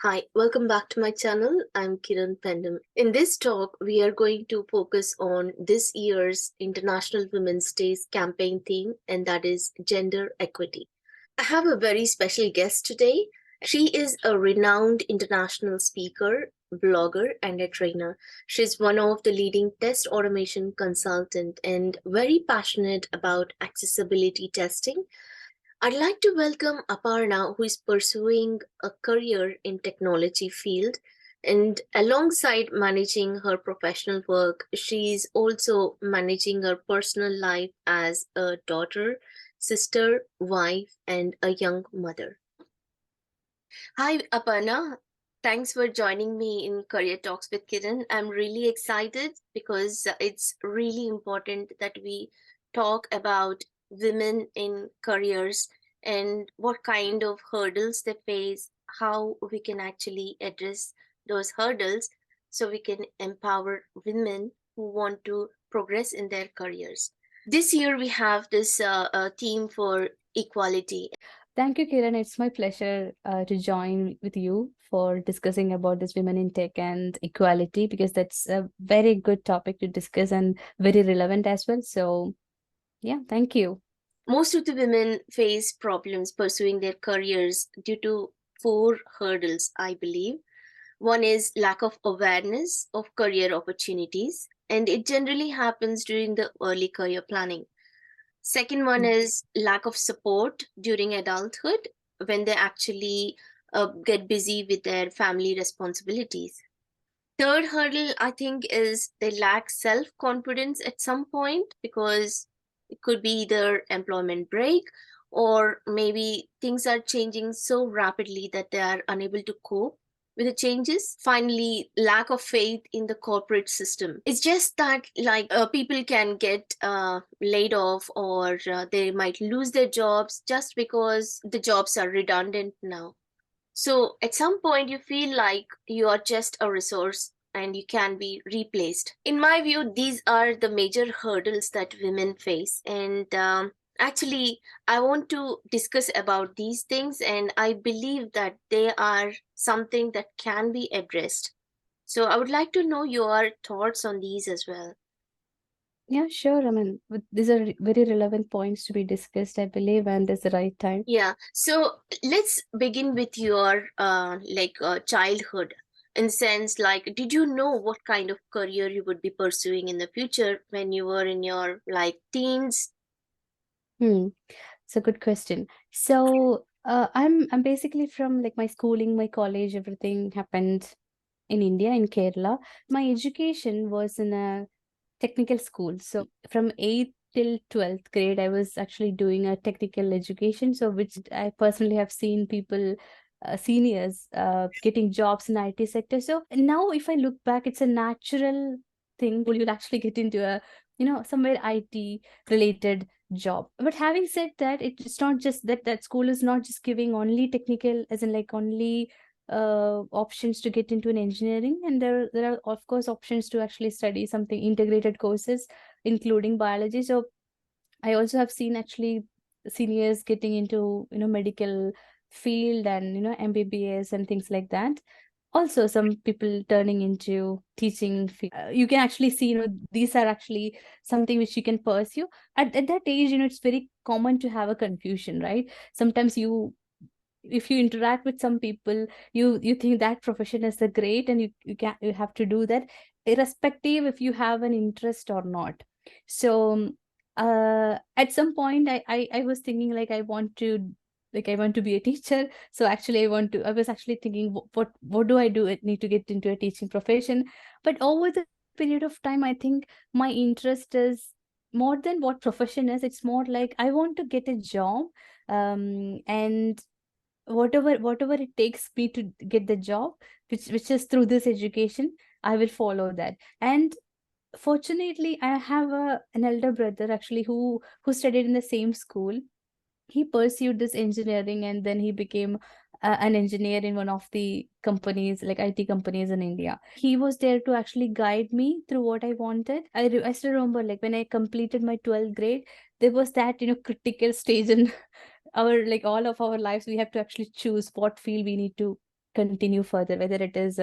Hi, welcome back to my channel. I'm Kiran Pendam. In this talk, we are going to focus on this year's International Women's Day's campaign theme, and that is gender equity. I have a very special guest today. She is a renowned international speaker, blogger, and a trainer. She's one of the leading test automation consultant and very passionate about accessibility testing. I'd like to welcome Aparna, who is pursuing a career in technology field. And alongside managing her professional work, she's also managing her personal life as a daughter, sister, wife, and a young mother. Hi, Aparna. Thanks for joining me in Career Talks with Kiran. I'm really excited because it's really important that we talk about women in careers and what kind of hurdles they face, how we can actually address those hurdles so we can empower women who want to progress in their careers. This year, we have this theme for equality. Thank you, Kiran. It's my pleasure to join with you for discussing about this women in tech and equality because that's a very good topic to discuss and very relevant as well. So, yeah, thank you. Most of the women face problems pursuing their careers due to four hurdles, I believe. One is lack of awareness of career opportunities, and it generally happens during the early career planning. Second one Mm. is lack of support during adulthood when they actually get busy with their family responsibilities. Third hurdle, I think, is they lack self confidence at some point because it could be either employment break or maybe things are changing so rapidly that they are unable to cope with the changes. Finally, lack of faith in the corporate system. It's just that, like, people can get laid off or they might lose their jobs just because the jobs are redundant now. So at some point, you feel like you are just a resource and you can be replaced. In my view, these are the major hurdles that women face. And actually, I want to discuss about these things, and I believe that they are something that can be addressed. So I would like to know your thoughts on these as well. Yeah, sure. I mean, these are very relevant points to be discussed, I believe, and it's the right time. Yeah. So let's begin with your childhood. In sense, like, did you know what kind of career you would be pursuing in the future when you were in your like teens? Hmm. It's a good question. So, I'm basically from like my schooling, my college, everything happened in India, in Kerala. My education was in a technical school. So from 8th till 12th grade, I was actually doing a technical education. So which I personally have seen people, seniors, getting jobs in IT sector. So now if I look back, it's a natural thing. You'll actually get into a, somewhere IT related job. But having said that, it's not just that school is not just giving only technical, as in like only options to get into an engineering, and there are of course options to actually study something integrated courses including biology. So I also have seen actually seniors getting into medical field and MBBS and things like that. Also some people turning into teaching field. You can actually see these are actually something which you can pursue at that age. It's very common to have a confusion, right? Sometimes if you interact with some people, you think that profession is the great, and you have to do that irrespective if you have an interest or not. So at some point I was thinking like I want to be a teacher. So actually I was actually thinking what do I do? I need to get into a teaching profession. But over the period of time, I think my interest is more than what profession is. It's more like I want to get a job, and whatever it takes me to get the job, which is through this education, I will follow that. And fortunately, I have an elder brother actually who studied in the same school. He pursued this engineering, and then he became an engineer in one of the companies, like IT companies in India. He was there to actually guide me through what I wanted. I still remember, like, when I completed my 12th grade, there was that critical stage in our, like, all of our lives. We have to actually choose what field we need to continue further, whether it is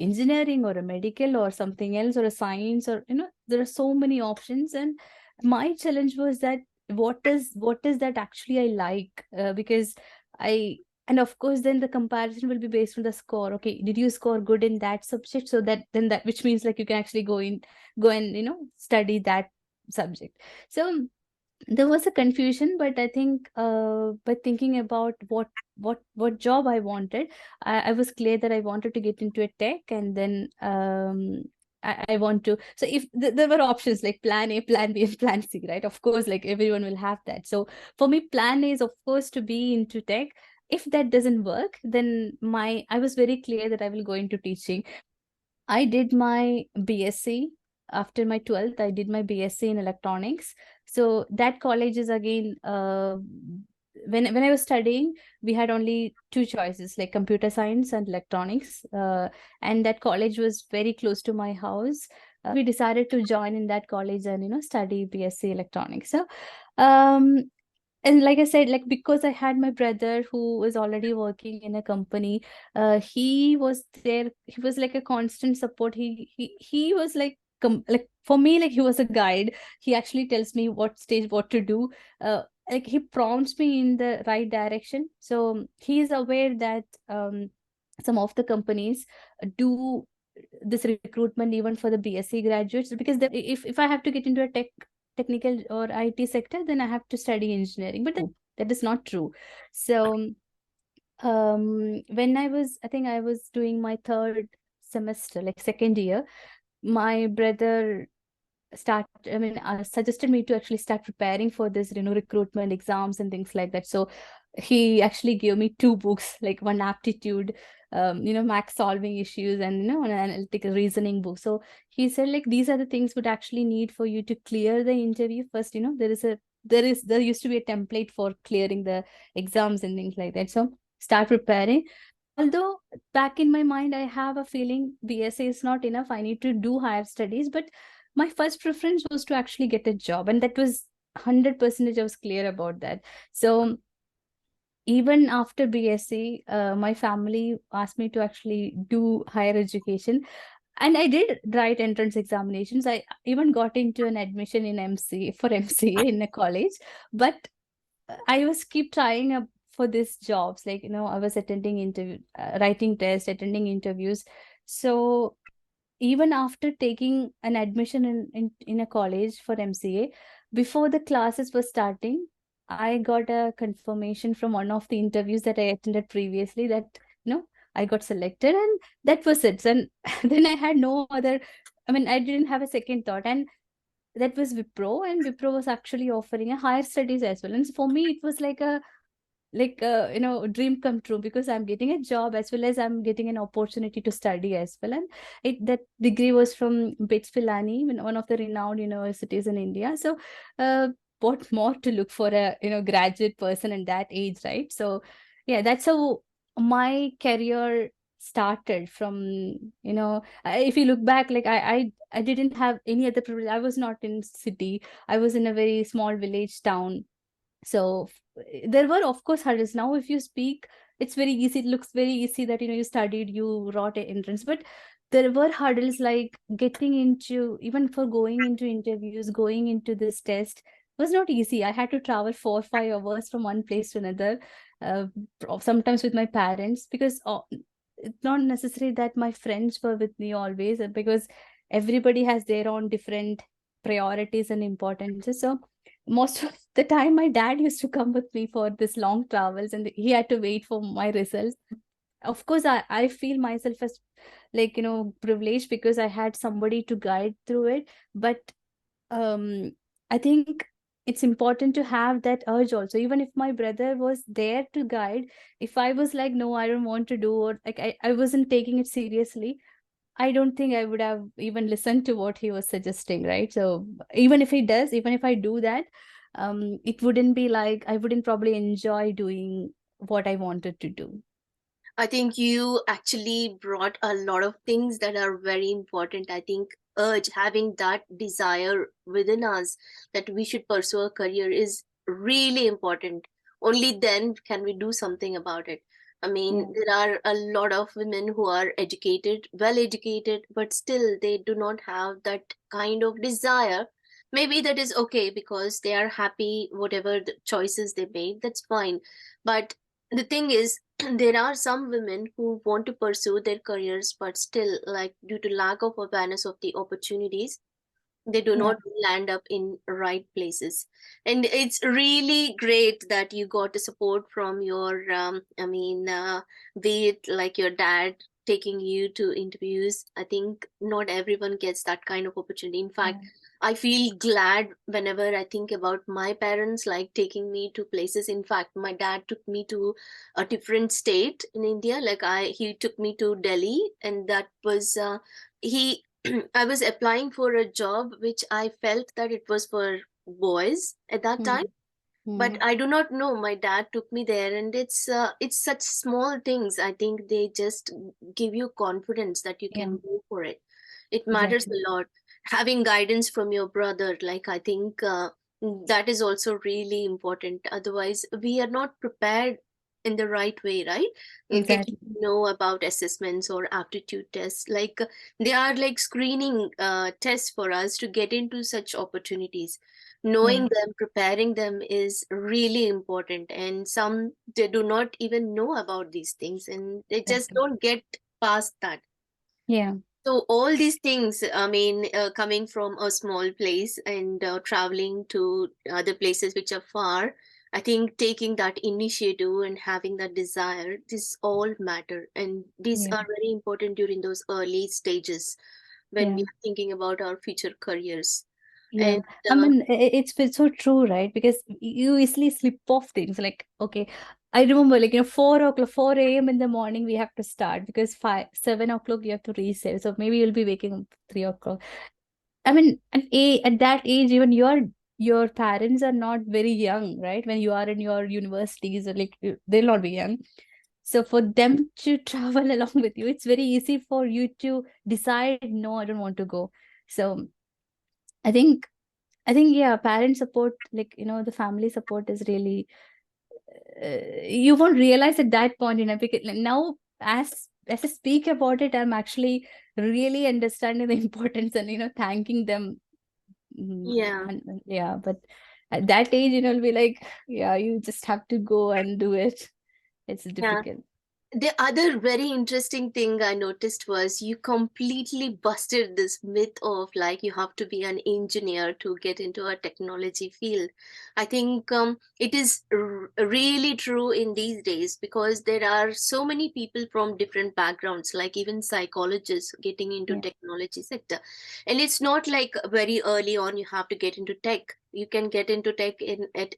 engineering or a medical or something else or a science, or there are so many options. And my challenge was that what is that actually I like, because I and of course then the comparison will be based on the score. Okay, did you score good in that subject? So that which means like you can actually go and study that subject. So there was a confusion, but I think by thinking about what job I wanted, I was clear that I wanted to get into a tech, and then I want to. So if there were options like plan A, plan B, and plan C, right? Of course, like everyone will have that. So for me, plan A is of course to be into tech. If that doesn't work, then I was very clear that I will go into teaching. I did my BSc after my 12th. I did my BSc in electronics. So that college is again, when I was studying, we had only two choices, like computer science and electronics. And that college was very close to my house. We decided to join in that college and study BSc electronics. So and like I said, like because I had my brother who was already working in a company, he was there. He was like a constant support. He was like for me, like he was a guide. He actually tells me what stage what to do. Like he prompts me in the right direction. So he is aware that some of the companies do this recruitment even for the BSc graduates, because if I have to get into a technical or IT sector, then I have to study engineering. But that is not true. So when I think I was doing my third semester, like second year, my brother suggested me to actually start preparing for this, recruitment exams and things like that. So he actually gave me two books, like one aptitude, max solving issues, and an analytical reasoning book. So he said, like, these are the things would actually need for you to clear the interview first. There used to be a template for clearing the exams and things like that. So start preparing. Although back in my mind, I have a feeling BSA is not enough. I need to do higher studies. But my first preference was to actually get a job. And that was 100% I was clear about that. So even after BSc, my family asked me to actually do higher education. And I did write entrance examinations. I even got into an admission in MCA in a college. But I was keep trying up for these jobs. Like, I was attending interview, writing tests, attending interviews. So even after taking an admission in a college for MCA, before the classes were starting, I got a confirmation from one of the interviews that I attended previously that, I got selected, and that was it. And then I had no other, I didn't have a second thought. And that was Wipro, and Wipro was actually offering a higher studies as well. And for me, it was like a dream come true, because I'm getting a job as well as I'm getting an opportunity to study as well. And that degree was from BITS Pilani, one of the renowned universities in India. So what more to look for a graduate person in that age, right? So yeah, that's how my career started from. If you look back, like I didn't have any other privilege. I was not in city. I was in a very small village town. So there were of course hurdles. Now if you speak, it's very easy, it looks very easy that you studied, you wrote an entrance. But there were hurdles, like getting into, even for going into interviews, going into this test was not easy. I had to travel 4 or 5 hours from one place to another, uh, sometimes with my parents, because it's not necessary that my friends were with me always, because everybody has their own different priorities and importances. So most of the time my dad used to come with me for this long travels, and he had to wait for my results. Of course, I feel myself as like privileged, because I had somebody to guide through it. But um I think it's important to have that urge also. Even if my brother was there to guide, if I was like, no, I don't want to do, or like I wasn't taking it seriously, I don't think I would have even listened to what he was suggesting, right? So even if I do that, it wouldn't be like, I wouldn't probably enjoy doing what I wanted to do. I think you actually brought a lot of things that are very important. I think urge, having that desire within us that we should pursue a career is really important. Only then can we do something about it. I mean, Yeah. there are a lot of women who are educated, well educated, but still they do not have that kind of desire. Maybe that is okay because they are happy, whatever the choices they made, that's fine. But the thing is, there are some women who want to pursue their careers, but still, like, due to lack of awareness of the opportunities, they do Yeah. not land up in right places. And it's really great that you got the support from your be it like your dad taking you to interviews. I think not everyone gets that kind of opportunity. In fact, Yeah. I feel glad whenever I think about my parents like taking me to places. In fact, my dad took me to a different state in India. Like, I he took me to Delhi, and that was he I was applying for a job which I felt that it was for boys at that time, Mm. but Mm. I do not know. My dad took me there, and it's such small things. I think they just give you confidence that you Yeah. can go for it. It matters Exactly. a lot. Having guidance from your brother, like, I think that is also really important. Otherwise, we are not prepared in the right way, right? Getting Exactly. to know about assessments or aptitude tests, like, they are like screening tests for us to get into such opportunities. Knowing Yeah. them, preparing them is really important, and some, they do not even know about these things, and they just Exactly. don't get past that. Yeah. So all these things, I mean, coming from a small place and traveling to other places which are far, I think taking that initiative and having that desire, this all matter, and these Yeah. are very important during those early stages when we Yeah. are thinking about our future careers. Yeah, And I mean, it's so true, right? Because you easily slip off things. Like, okay, I remember, like, 4 o'clock, 4 a.m. in the morning, we have to start because 7 o'clock you have to reset. So maybe you'll be waking up 3 o'clock. I mean, at that age, even your parents are not very young, right? When you are in your universities, or like they'll not be young. So for them to travel along with you, it's very easy for you to decide, no, I don't want to go. So I think yeah, parent support, like, the family support is really, you won't realize at that point, because like, now as I speak about it, I'm actually really understanding the importance and thanking them. yeah. Yeah, but at that age, it'll be like, yeah, you just have to go and do it. It's Yeah. difficult. The other very interesting thing I noticed was you completely busted this myth of like you have to be an engineer to get into a technology field. I think it is really true in these days because there are so many people from different backgrounds, like even psychologists getting into Yeah. technology sector. And it's not like very early on you have to get into tech. You can get into tech in at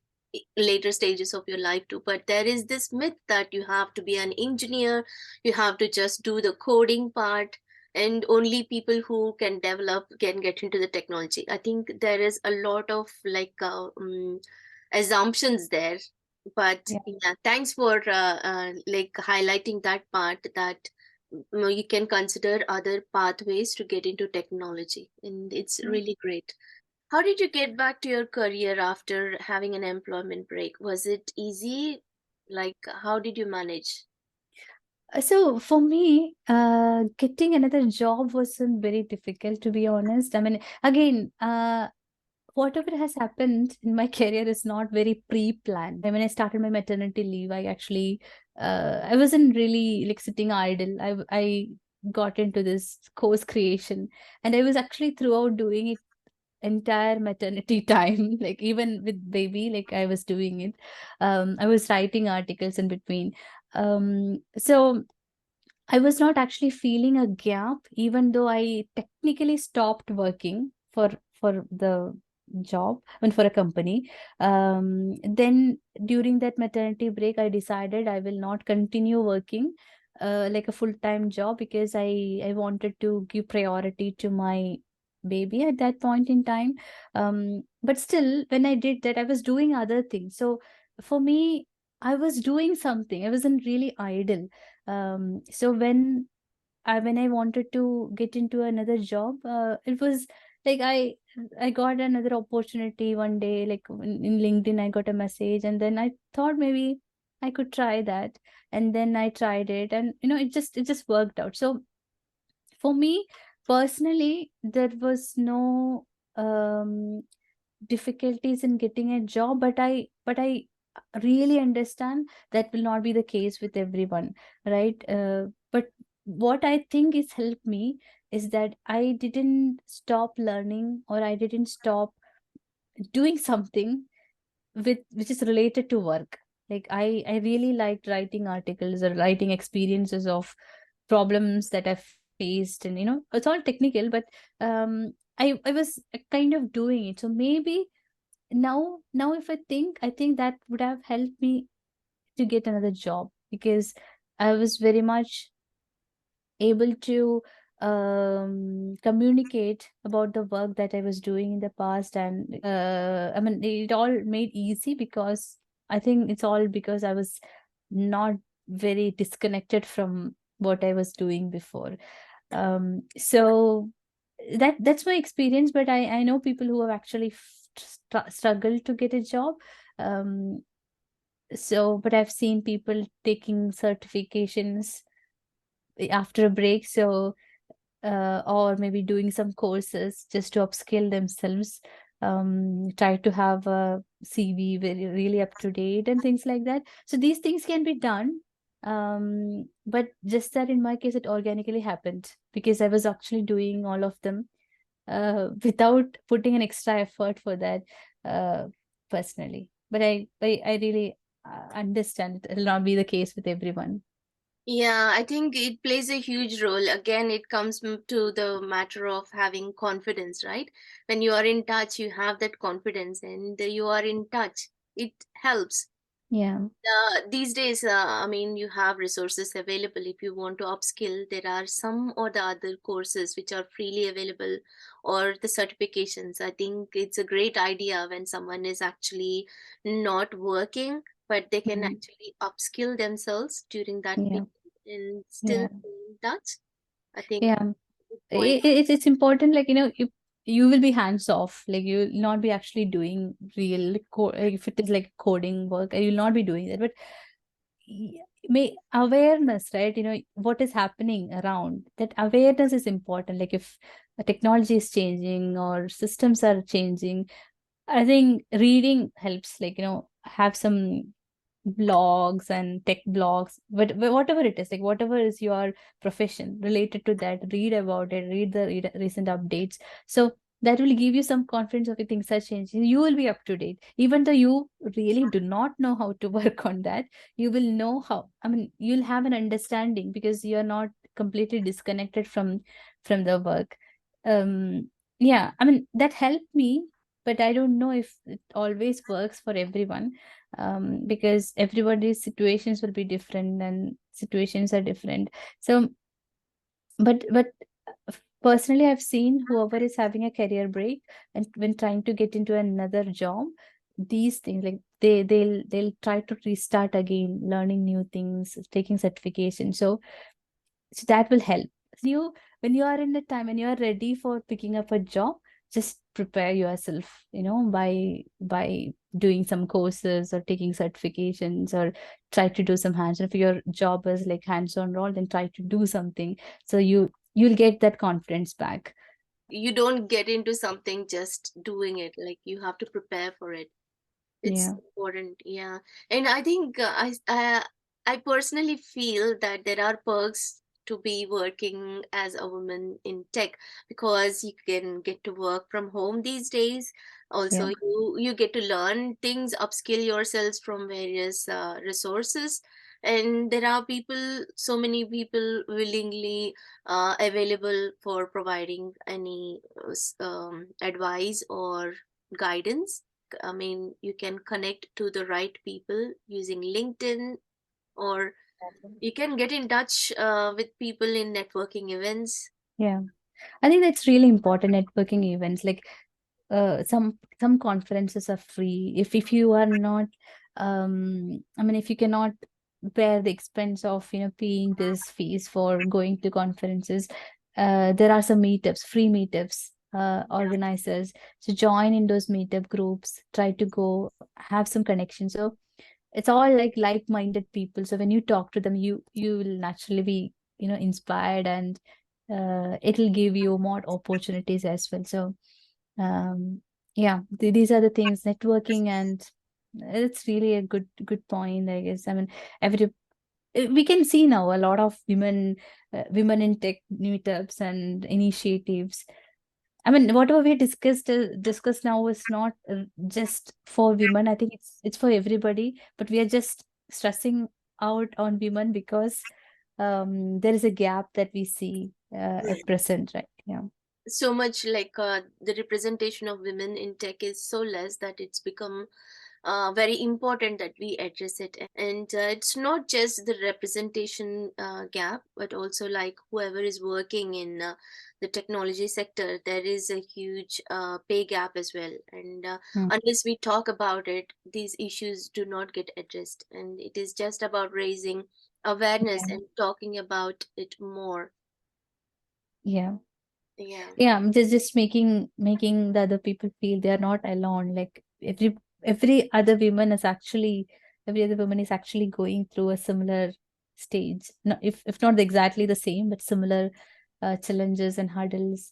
later stages of your life too, but there is this myth that you have to be an engineer, you have to just do the coding part, and only people who can develop can get into the technology. I think there is a lot of like assumptions there. But Yeah. yeah, thanks for like highlighting that part, that you can consider other pathways to get into technology, and it's Yeah. really great. How did you get back to your career after having an employment break? Was it easy? Like, how did you manage? So for me, getting another job wasn't very difficult, to be honest. I mean, again, whatever has happened in my career is not very pre-planned. When I started my maternity leave, I actually, I wasn't really like sitting idle. I got into this course creation, and I was actually throughout doing it entire maternity time, like even with baby, like I was doing it. I was writing articles in between. So I was not actually feeling a gap, even though I technically stopped working for the job and for a company. Then during that maternity break, I decided I will not continue working like a full-time job, because I wanted to give priority to my baby at that point in time. But still, when I did that, I was doing other things. So for me, I was doing something. I wasn't really idle. So when I wanted to get into another job, it was like I got another opportunity one day, like in LinkedIn I got a message, and then I thought maybe I could try that. And then I tried it, and it just worked out. So for me personally, there was no um difficulties in getting a job, but I really understand that will not be the case with everyone, right? But what I think is helped me is that I didn't stop learning, or I didn't stop doing something with which is related to work. Like I really liked writing articles or writing experiences of problems that I've faced, and it's all technical, but I was kind of doing it. So maybe now if I think that would have helped me to get another job, because I was very much able to communicate about the work that I was doing in the past. And I mean, it all made easy because I think it's all because I was not very disconnected from what I was doing before. So that's my experience, but I know people who have actually struggled to get a job. um so but I've seen people taking certifications after a break, so or maybe doing some courses just to upskill themselves, try to have a CV very really up to date and things like that. So these things can be done, but just that in my case it organically happened because I was actually doing all of them without putting an extra effort for that, uh, personally. But I really understand it will not be the case with everyone. Yeah, I think it plays a huge role. Again, it comes to the matter of having confidence, right? When you are in touch, you have that confidence and you are in touch. It helps. Yeah. These days, I mean, you have resources available. If you want to upskill, there are some or the other courses which are freely available, or the certifications. I think it's a great idea when someone is actually not working, but they can Mm. actually upskill themselves during that Yeah. period and still Yeah. stay in touch. I think Yeah. good point. It's important, like you will be hands off, like you will not be actually doing real like, if it is like coding work, you will not be doing that. But may awareness, right? What is happening around, that awareness is important. Like if technology is changing or systems are changing, I think reading helps, like have some blogs and tech blogs, but whatever it is, like whatever is your profession related to that, read about it, read the recent updates. So that will give you some confidence. Okay, things are changing, you will be up to date, even though you really do not know how to work on that. You will know how, I mean, you'll have an understanding because you're not completely disconnected from the work. Yeah, I mean, that helped me, but I don't know if it always works for everyone, because everybody's situations will be different and situations are different. So but personally, I've seen whoever is having a career break and when trying to get into another job, these things, like they'll try to restart again, learning new things, taking certification. So that will help you when you are in the time when you are ready for picking up a job. Just prepare yourself, by doing some courses or taking certifications, or try to do some hands-on. If your job is like hands-on role, then try to do something, so you'll get that confidence back. You don't get into something just doing it, like you have to prepare for it. It's Yeah. important, yeah. And I think I personally feel that there are perks to be working as a woman in tech, because you can get to work from home these days. Also, Yeah. you get to learn things, upskill yourselves from various resources. And there are people, so many people willingly available for providing any advice or guidance. I mean, you can connect to the right people using LinkedIn, or you can get in touch with people in networking events. Yeah, I think that's really important. Networking events, like some conferences are free. If you are not, I mean, if you cannot bear the expense of paying this fees for going to conferences, there are some meetups, free meetups, organizers. So join in those meetup groups, try to go have some connection. So it's all like-minded people. So when you talk to them, you will naturally be, inspired, and it'll give you more opportunities as well. So yeah, these are the things, networking, and it's really a good point, I guess. I mean, every we can see now a lot of women in tech meetups and initiatives. I mean, whatever we discussed now is not just for women. I think it's for everybody, but we are just stressing out on women because there is a gap that we see at present, right? Yeah. So much like the representation of women in tech is so less that it's become very important that we address it. And it's not just the representation gap, but also like whoever is working in the technology sector, there is a huge pay gap as well. And Mm. unless we talk about it, these issues do not get addressed. And it is just about raising awareness Yeah. and talking about it more. Yeah. Yeah. Yeah, I'm just making the other people feel they are not alone. Like every other woman is actually going through a similar stage. No, if not exactly the same, but similar challenges and hurdles.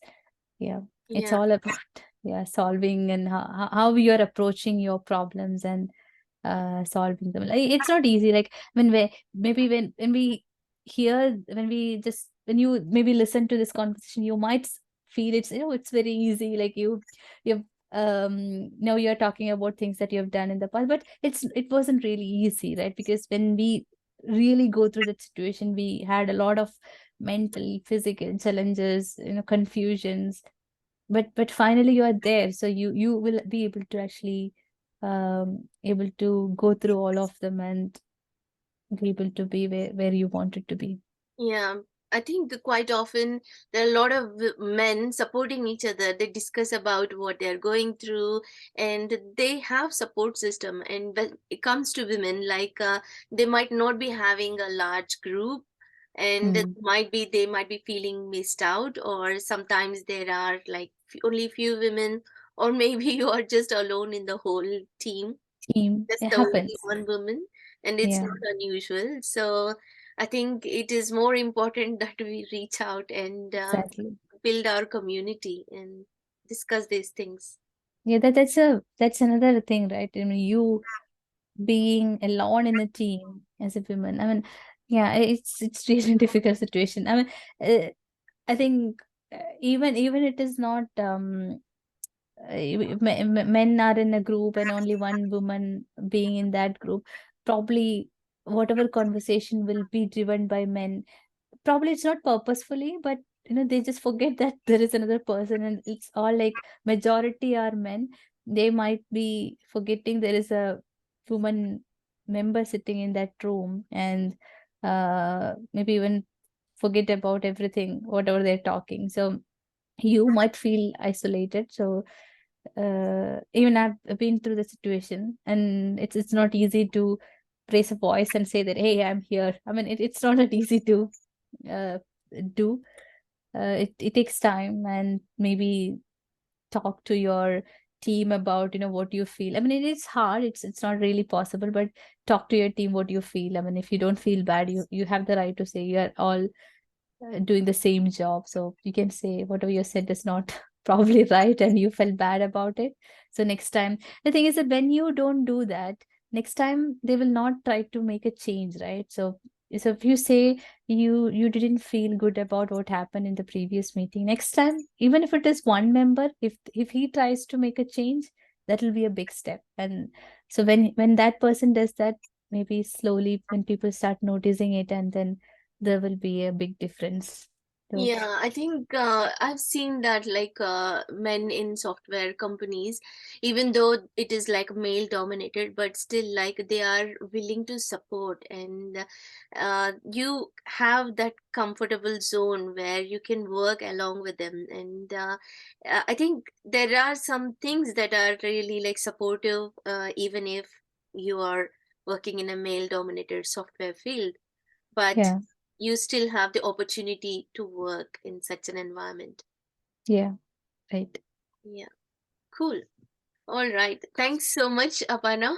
Yeah, it's Yeah. all about yeah, solving, and how you are approaching your problems and solving them. Like, it's not easy. Like when we maybe when we hear when you maybe listen to this conversation, you might feel it's very easy. Like you've now you're talking about things that you have done in the past, but it wasn't really easy, right? Because when we really go through that situation, we had a lot of mental, physical challenges, confusions, but finally you are there, so you will be able to actually able to go through all of them and be able to be where you wanted to be. Yeah, I think quite often there are a lot of men supporting each other. They discuss about what they're going through, and they have support system. And when it comes to women, like they might not be having a large group, and it Hmm. they might be feeling missed out, or sometimes there are like only few women, or maybe you are just alone in the whole team, Team, just it the only happens. one woman, and it's Yeah, not unusual. So I think it is more important that we reach out and exactly. build our community and discuss these things. Yeah, that's another thing, right? I mean, you being alone in a team as a woman, I mean, yeah, it's really difficult situation. I mean, I think even it is not if men are in a group and only one woman being in that group, probably whatever conversation will be driven by men, probably it's not purposefully, but they just forget that there is another person, and it's all like majority are men. They might be forgetting there is a woman member sitting in that room, and maybe even forget about everything whatever they're talking. So you might feel isolated. So even I've been through the situation, and it's not easy to raise a voice and say that, hey, I'm here. I mean, it's not that easy to uh, do. It takes time, and maybe talk to your team about what you feel. I mean, it is hard. It's not really possible, but talk to your team what you feel. I mean, if you don't feel bad, you have the right to say you are all doing the same job. So you can say whatever you said is not probably right and you felt bad about it. So next time, the thing is that when you don't do that, next time they will not try to make a change, right? So if you say you didn't feel good about what happened in the previous meeting, next time, even if it is one member, if he tries to make a change, that will be a big step. And so when that person does that, maybe slowly when people start noticing it, and then there will be a big difference. So Yeah, I think I've seen that like men in software companies, even though it is like male dominated, but still like they are willing to support, and you have that comfortable zone where you can work along with them. And I think there are some things that are really like supportive, even if you are working in a male dominated software field, but yeah, you still have the opportunity to work in such an environment. yeah, right. Yeah, cool. All right. Thanks so much, Aparna.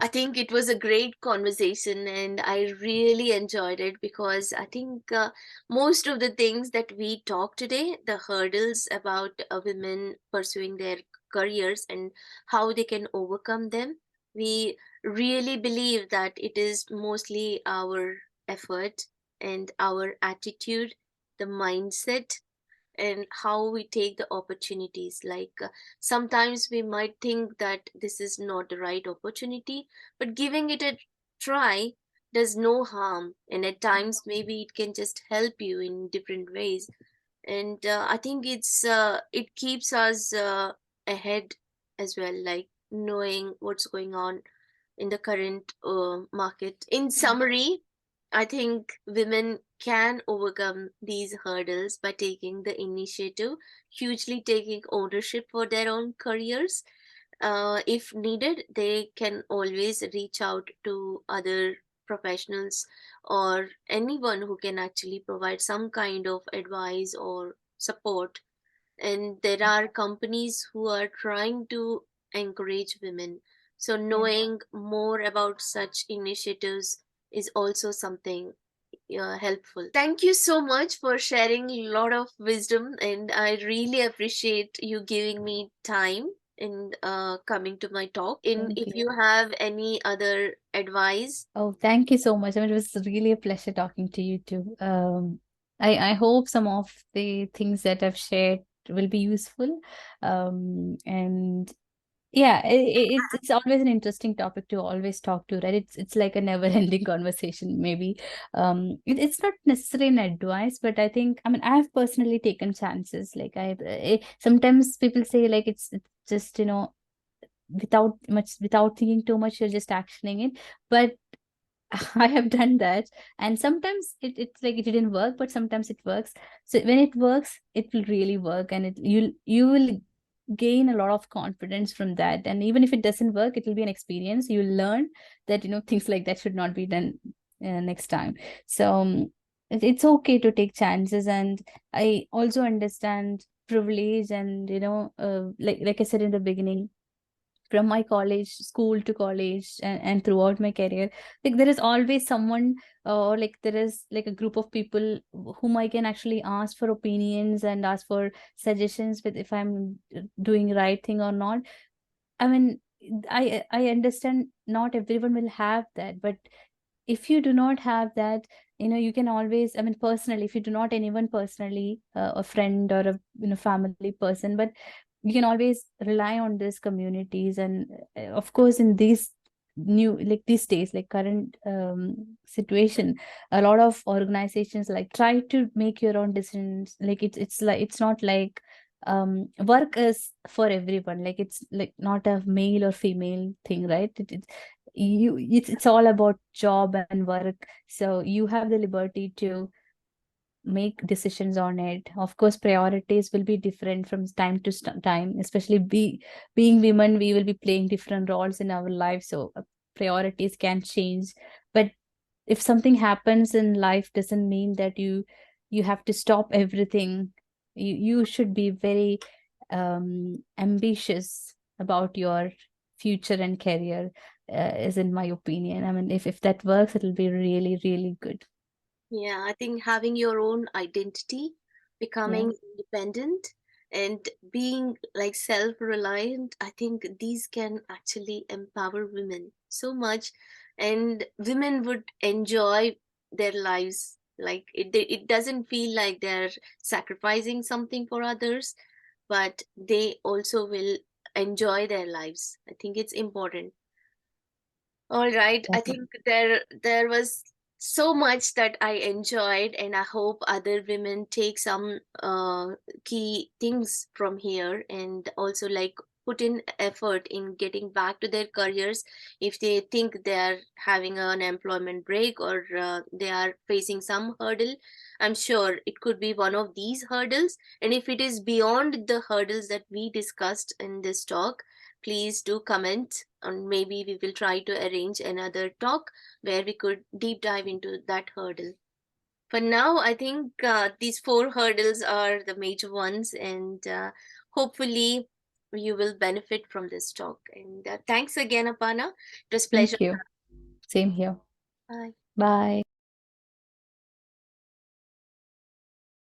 I think it was a great conversation and I really enjoyed it because I think most of the things that we talk today, the hurdles about women pursuing their careers and how they can overcome them, we really believe that it is mostly our effort and our attitude, the mindset, and how we take the opportunities. Sometimes we might think that this is not the right opportunity, but giving it a try does no harm, and at times maybe it can just help you in different ways. And I think it keeps us ahead as well, like knowing what's going on in the current market. In summary, I think women can overcome these hurdles by taking the initiative, hugely taking ownership for their own careers. If needed, they can always reach out to other professionals or anyone who can actually provide some kind of advice or support. And there are companies who are trying to encourage women, so Yeah. knowing more about such initiatives is also something helpful. Thank you so much for sharing a lot of wisdom, and I really appreciate you giving me time in coming to my talk. In Thank if you. you have any other advice. Oh, thank you so much. I mean, it was really a pleasure talking to you too. I hope some of the things that I've shared will be useful. And yeah, it's always an interesting topic to always talk to, right? It's like a never-ending conversation, maybe. It's not necessarily an advice, but I think, I mean, I've personally taken chances. Like sometimes people say like it's just, without thinking too much, you're just actioning it. But I have done that, and sometimes it's like it didn't work, but sometimes it works. So when it works, it will really work, and you will gain a lot of confidence from that. And even if it doesn't work, it will be an experience. You'll learn that things like that should not be done next time. So it's okay to take chances, and I also understand privilege, and like I said in the beginning, from my college school to college, and throughout my career, like there is always someone, or like there is like a group of people whom I can actually ask for opinions and ask for suggestions with if I'm doing right thing or not. I mean, I understand not everyone will have that, but if you do not have that, you can always, I mean, personally, if you do not anyone personally, a friend or a family person, but you can always rely on these communities. And of course, in these new, like these days, like current situation, a lot of organizations like try to make your own decisions. Like it's like it's not like work is for everyone, like it's like not a male or female thing, right? It's all about job and work, so you have the liberty to make decisions on it. Of course, priorities will be different from time to time, especially being women, we will be playing different roles in our life, so priorities can change. But if something happens in life, doesn't mean that you have to stop everything. You should be very ambitious about your future and career, is in my opinion. I mean, if that works, it'll be really really good. Yeah, I think having your own identity, Yeah. becoming independent, and being like self-reliant, I think these can actually empower women so much, and women would enjoy their lives. Like it doesn't feel like they're sacrificing something for others, but they also will enjoy their lives. I think it's important. All right. I think there was so much that I enjoyed, and I hope other women take some key things from here, and also like put in effort in getting back to their careers if they think they are having an employment break or they are facing some hurdle. I'm sure it could be one of these hurdles, and if it is beyond the hurdles that we discussed in this talk, please do comment, and maybe we will try to arrange another talk where we could deep dive into that hurdle. For now, I think these four hurdles are the major ones, and hopefully you will benefit from this talk. And thanks again, Aparna. It was pleasure. Thank you. Same here. Bye. Bye.